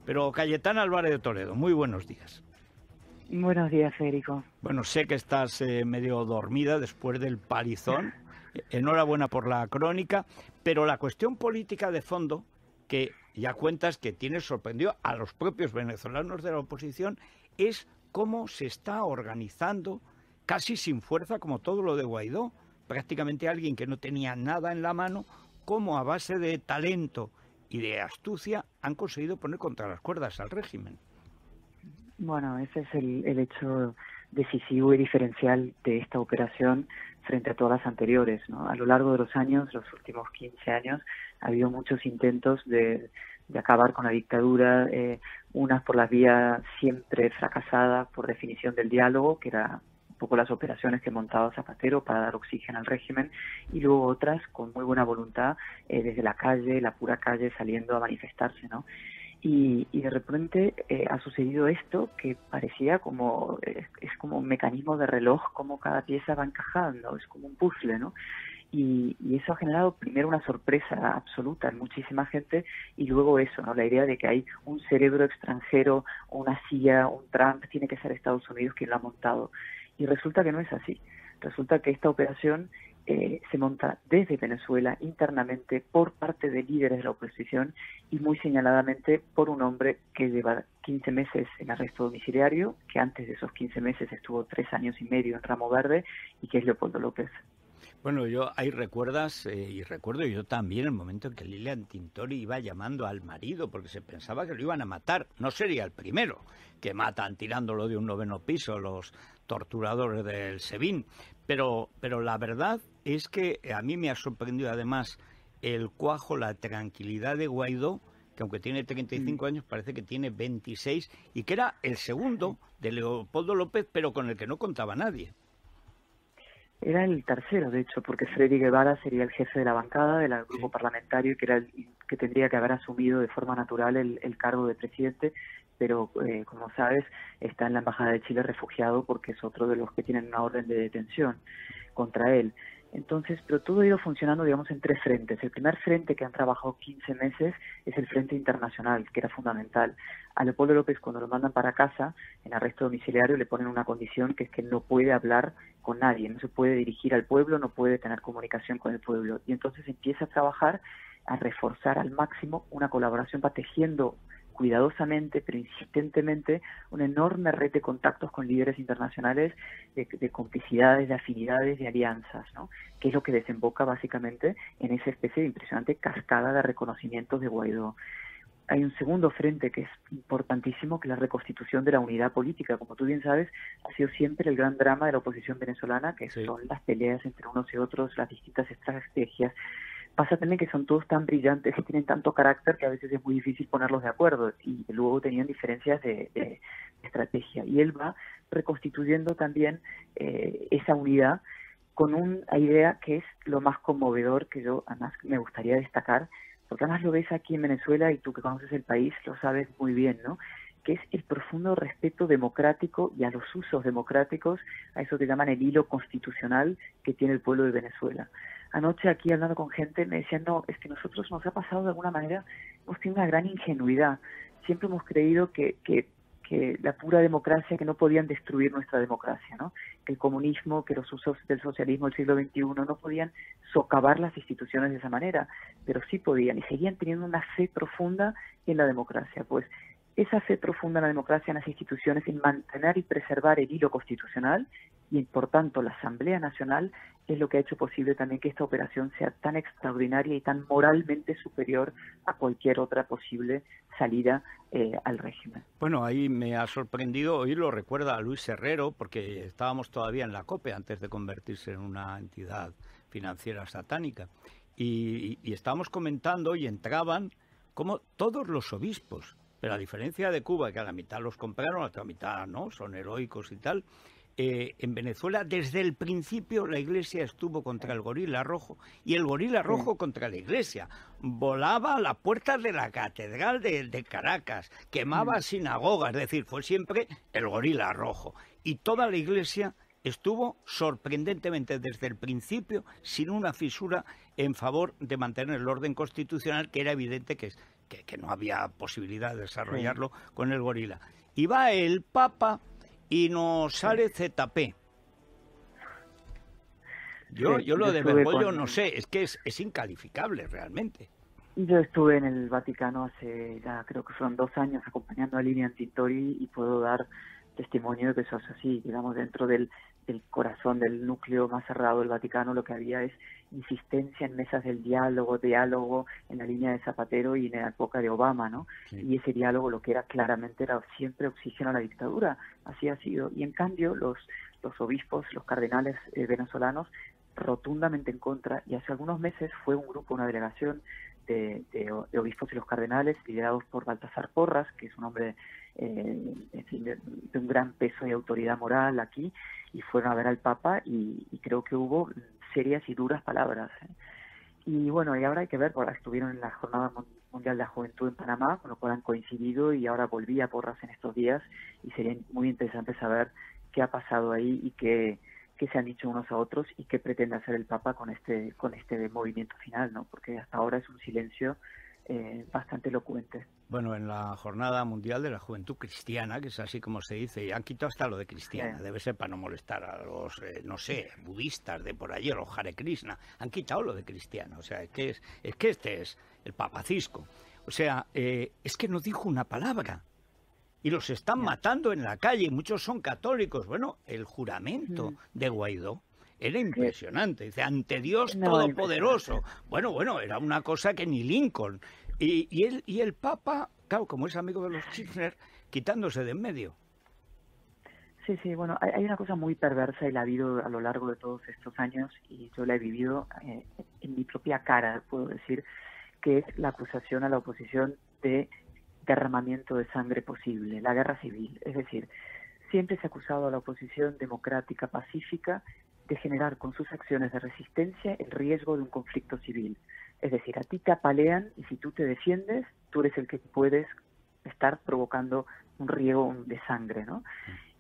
Pero Cayetana Álvarez de Toledo, muy buenos días. Buenos días, Federico. Bueno, sé que estás medio dormida después del palizón. Enhorabuena por la crónica, pero la cuestión política de fondo, que ya cuentas que tiene sorprendido a los propios venezolanos de la oposición, es cómo se está organizando, casi sin fuerza, como todo lo de Guaidó, prácticamente alguien que no tenía nada en la mano, cómo a base de talento y de astucia han conseguido poner contra las cuerdas al régimen. Bueno, ese es el hecho decisivo y diferencial de esta operación frente a todas las anteriores, ¿no? A lo largo de los años, los últimos 15 años, ha habido muchos intentos de acabar con la dictadura, unas por las vías siempre fracasadas por definición del diálogo, que era un poco las operaciones que montaba Zapatero para dar oxígeno al régimen, y luego otras con muy buena voluntad, desde la calle, la pura calle, saliendo a manifestarse, ¿no? Y de repente ha sucedido esto que parecía como, es como un mecanismo de reloj, como cada pieza va encajando, es como un puzzle, ¿no? Y eso ha generado primero una sorpresa absoluta en muchísima gente y luego eso, ¿no? La idea de que hay un cerebro extranjero, una CIA, un Trump, tiene que ser Estados Unidos quien lo ha montado. Y resulta que no es así. Resulta que esta operación se monta desde Venezuela internamente por parte de líderes de la oposición y muy señaladamente por un hombre que lleva 15 meses en arresto domiciliario, que antes de esos 15 meses estuvo 3 años y medio en Ramo Verde, y que es Leopoldo López. Bueno, yo ahí recuerdas, y recuerdo yo también el momento en que Lilian Tintori iba llamando al marido porque se pensaba que lo iban a matar. No sería el primero que matan tirándolo de un 9º piso los torturadores del SEBIN. Pero la verdad es que a mí me ha sorprendido además el cuajo, la tranquilidad de Guaidó, que aunque tiene 35 años parece que tiene 26, y que era el segundo de Leopoldo López, pero con el que no contaba nadie. Era el tercero, de hecho, porque Freddy Guevara sería el jefe de la bancada del grupo parlamentario, que era el que tendría que haber asumido de forma natural el cargo de presidente, pero como sabes, está en la Embajada de Chile refugiado porque es otro de los que tienen una orden de detención contra él. Entonces, pero todo ha ido funcionando, digamos, en 3 frentes. El primer frente que han trabajado 15 meses es el frente internacional, que era fundamental. A Leopoldo López, cuando lo mandan para casa, en arresto domiciliario, le ponen una condición que es que no puede hablar con nadie, no se puede dirigir al pueblo, no puede tener comunicación con el pueblo. Y entonces empieza a trabajar, a reforzar al máximo una colaboración, va tejiendo cuidadosamente, pero insistentemente, una enorme red de contactos con líderes internacionales, de complicidades, de afinidades, de alianzas, ¿no? Que es lo que desemboca básicamente en esa especie de impresionante cascada de reconocimientos de Guaidó. Hay un segundo frente que es importantísimo, que es la reconstitución de la unidad política. Como tú bien sabes, ha sido siempre el gran drama de la oposición venezolana, que son las peleas entre unos y otros, las distintas estrategias. Pasa también que son todos tan brillantes y tienen tanto carácter que a veces es muy difícil ponerlos de acuerdo y luego tenían diferencias de estrategia. Y él va reconstituyendo también esa unidad con una idea que es lo más conmovedor, que yo además me gustaría destacar, porque además lo ves aquí en Venezuela y tú que conoces el país lo sabes muy bien, ¿no? Que es el profundo respeto democrático y a los usos democráticos, a eso que llaman el hilo constitucional que tiene el pueblo de Venezuela. Anoche aquí hablando con gente me decían, no, es que nosotros nos ha pasado de alguna manera, hemos tenido una gran ingenuidad. Siempre hemos creído que la pura democracia, que no podían destruir nuestra democracia, ¿no? Que el comunismo, que los usos del socialismo del siglo XXI no podían socavar las instituciones de esa manera, pero sí podían y seguían teniendo una fe profunda en la democracia. Pues esa fe profunda en la democracia, en las instituciones, en mantener y preservar el hilo constitucional y, por tanto, la Asamblea Nacional es lo que ha hecho posible también que esta operación sea tan extraordinaria y tan moralmente superior a cualquier otra posible salida al régimen. Bueno, ahí me ha sorprendido, hoy lo recuerda a Luis Herrero, porque estábamos todavía en la COPE antes de convertirse en una entidad financiera satánica, y estábamos comentando y entraban como todos los obispos, pero a diferencia de Cuba, que a la mitad los compraron, a la otra mitad no, son heroicos y tal. En Venezuela desde el principio la Iglesia estuvo contra el gorila rojo y el gorila rojo contra la Iglesia. Volaba a las puertas de la catedral de Caracas, quemaba sinagogas, es decir, fue siempre el gorila rojo. Y toda la Iglesia estuvo sorprendentemente desde el principio sin una fisura en favor de mantener el orden constitucional, que era evidente que que no había posibilidad de sí, desarrollarlo con el gorila. Y va el Papa y nos sí, sale ZP. Yo, sí. yo lo Yo de estuve Bergoglio no con, sé, es que es incalificable realmente. yo estuve en el Vaticano hace ya creo que fueron 2 años acompañando a Lilian Tintori y puedo dar testimonio de que eso es así, digamos, dentro del corazón, del núcleo más cerrado del Vaticano, lo que había es insistencia en mesas del diálogo, diálogo en la línea de Zapatero y en la época de Obama, ¿no? Sí. Y ese diálogo lo que era claramente era siempre oxígeno a la dictadura, así ha sido. Y en cambio los obispos, los cardenales venezolanos, rotundamente en contra, y hace algunos meses fue un grupo, una delegación de obispos y los cardenales, liderados por Baltasar Porras, que es un hombre en fin, de un gran peso y autoridad moral aquí, y fueron a ver al Papa y creo que hubo serias y duras palabras. Y bueno, y ahora hay que ver, porque estuvieron en la Jornada Mundial de la Juventud en Panamá, con lo cual han coincidido y ahora volví a Porras en estos días y sería muy interesante saber qué ha pasado ahí y qué se han dicho unos a otros y qué pretende hacer el Papa con este movimiento final, ¿no? Porque hasta ahora es un silencio bastante elocuente. Bueno, en la Jornada Mundial de la Juventud Cristiana, que es así como se dice, y han quitado hasta lo de Sí, cristiana, debe ser para no molestar a los, no sé, budistas de por allí, los Hare Krishna, han quitado lo de cristiana, o sea, es que este es el papacisco, o sea, es que no dijo una palabra, y los están ya. matando en la calle, y muchos son católicos, bueno, el juramento Mm. de Guaidó era Es que, impresionante, dice, ante Dios no, impresionante. Todopoderoso, bueno, era una cosa que ni Lincoln. Y el Papa, claro, como es amigo de los Kirchner, quitándose de en medio. Sí, sí, bueno, hay una cosa muy perversa y la ha habido a lo largo de todos estos años y yo la he vivido en mi propia cara, puedo decir, que es la acusación a la oposición de derramamiento de sangre posible, la guerra civil. Es decir, siempre se ha acusado a la oposición democrática, pacífica, de generar con sus acciones de resistencia el riesgo de un conflicto civil. Es decir, a ti te apalean y si tú te defiendes, tú eres el que puedes estar provocando un riego de sangre, ¿no?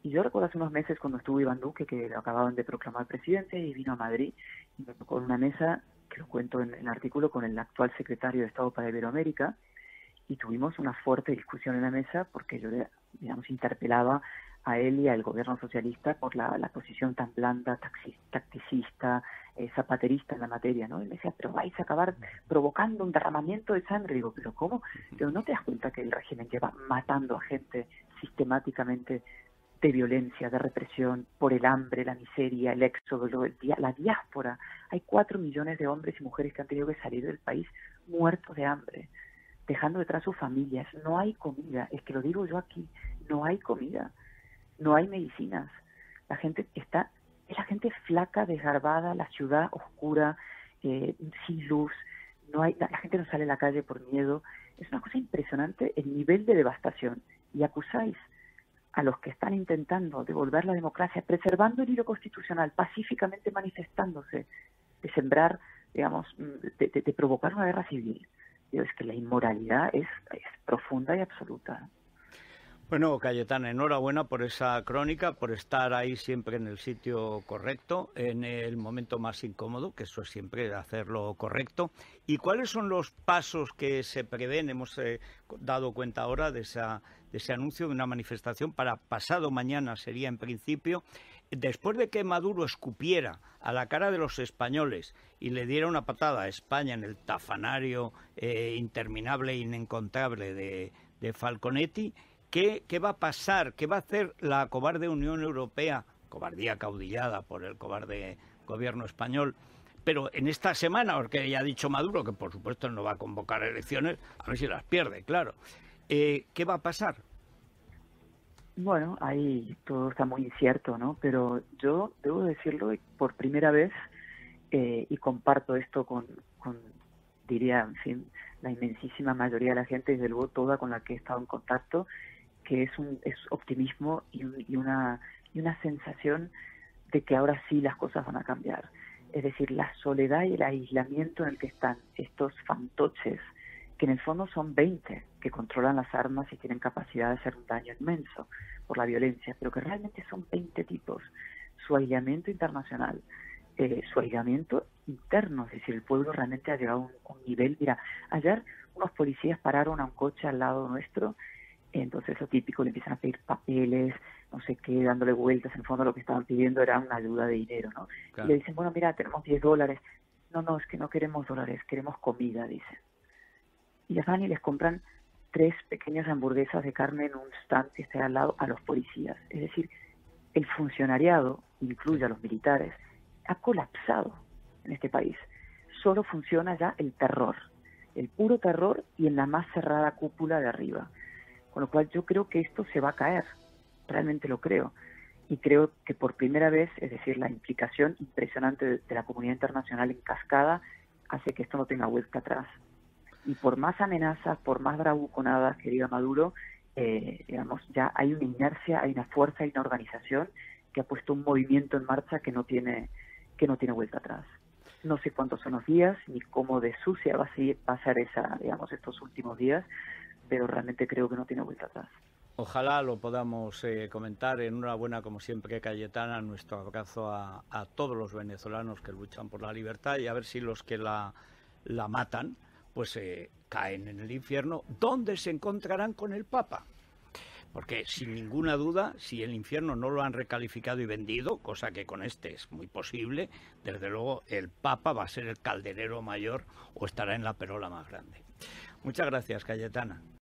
Y yo recuerdo hace unos meses cuando estuvo Iván Duque, que lo acababan de proclamar presidente, y vino a Madrid, y me tocó en una mesa, que lo cuento en el artículo, con el actual secretario de Estado para Iberoamérica, y tuvimos una fuerte discusión en la mesa porque yo, digamos, interpelaba a él y al gobierno socialista por la posición tan blanda, tacticista, zapaterista en la materia, ¿no? Y me decía, pero vais a acabar provocando un derramamiento de sangre. Digo, ¿pero cómo? Pero ¿no te das cuenta que el régimen lleva matando a gente sistemáticamente de violencia, de represión, por el hambre, la miseria, el éxodo, la diáspora? Hay 4 millones de hombres y mujeres que han tenido que salir del país muertos de hambre, dejando detrás sus familias. No hay comida, es que lo digo yo aquí, no hay comida, no hay medicinas. La gente es la gente flaca, desgarbada, la ciudad oscura, sin luz, la gente no sale a la calle por miedo. Es una cosa impresionante el nivel de devastación. Y acusáis a los que están intentando devolver la democracia, preservando el hilo constitucional, pacíficamente manifestándose, de sembrar, digamos, de provocar una guerra civil. Es que la inmoralidad es profunda y absoluta. Bueno, Cayetana, enhorabuena por esa crónica, por estar ahí siempre en el sitio correcto, en el momento más incómodo, que eso es siempre hacer lo correcto. ¿Y cuáles son los pasos que se prevén? Hemos dado cuenta ahora de ese anuncio de una manifestación para pasado mañana, sería en principio, después de que Maduro escupiera a la cara de los españoles y le diera una patada a España en el tafanario interminable e inencontrable de Falconetti. ¿Qué va a pasar? ¿Qué va a hacer la cobarde Unión Europea? Cobardía caudillada por el cobarde gobierno español. Pero en esta semana, porque ya ha dicho Maduro que por supuesto no va a convocar elecciones, a ver si las pierde, claro. ¿Qué va a pasar? Bueno, ahí todo está muy incierto, ¿no? Pero yo debo decirlo y por primera vez, y comparto esto con, diría, en fin, la inmensísima mayoría de la gente, desde luego toda con la que he estado en contacto, que es optimismo y una sensación de que ahora sí las cosas van a cambiar. Es decir, la soledad y el aislamiento en el que están estos fantoches, que en el fondo son 20, que controlan las armas y tienen capacidad de hacer un daño inmenso por la violencia, pero que realmente son 20 tipos. Su aislamiento internacional, su aislamiento interno, es decir, el pueblo realmente ha llegado a un nivel. Mira, ayer unos policías pararon a un coche al lado nuestro, entonces lo típico, le empiezan a pedir papeles, no sé qué, dándole vueltas. En el fondo lo que estaban pidiendo era una ayuda de dinero, ¿no? Claro. Y le dicen, bueno, mira, tenemos $10. No, no, es que no queremos dólares, queremos comida, dicen. Y les van y les compran 3 pequeñas hamburguesas de carne en un stand que está al lado a los policías. Es decir, el funcionariado, incluye a los militares, ha colapsado en este país. Solo funciona ya el terror, el puro terror y en la más cerrada cúpula de arriba. Con lo cual yo creo que esto se va a caer, realmente lo creo. Y creo que por primera vez, es decir, la implicación impresionante de la comunidad internacional en cascada hace que esto no tenga vuelta atrás. Y por más amenazas, por más bravuconadas que diga Maduro, digamos, ya hay una inercia, hay una fuerza, hay una organización que ha puesto un movimiento en marcha que no tiene vuelta atrás. No sé cuántos son los días ni cómo de sucia va a ser esa, digamos, estos últimos días, pero realmente creo que no tiene vuelta atrás. Ojalá lo podamos comentar. Enhorabuena, como siempre, Cayetana. Nuestro abrazo a todos los venezolanos que luchan por la libertad, y a ver si los que la matan pues caen en el infierno, donde se encontrarán con el Papa. Porque sin ninguna duda, si el infierno no lo han recalificado y vendido, cosa que con este es muy posible, desde luego el Papa va a ser el calderero mayor o estará en la perola más grande. Muchas gracias, Cayetana.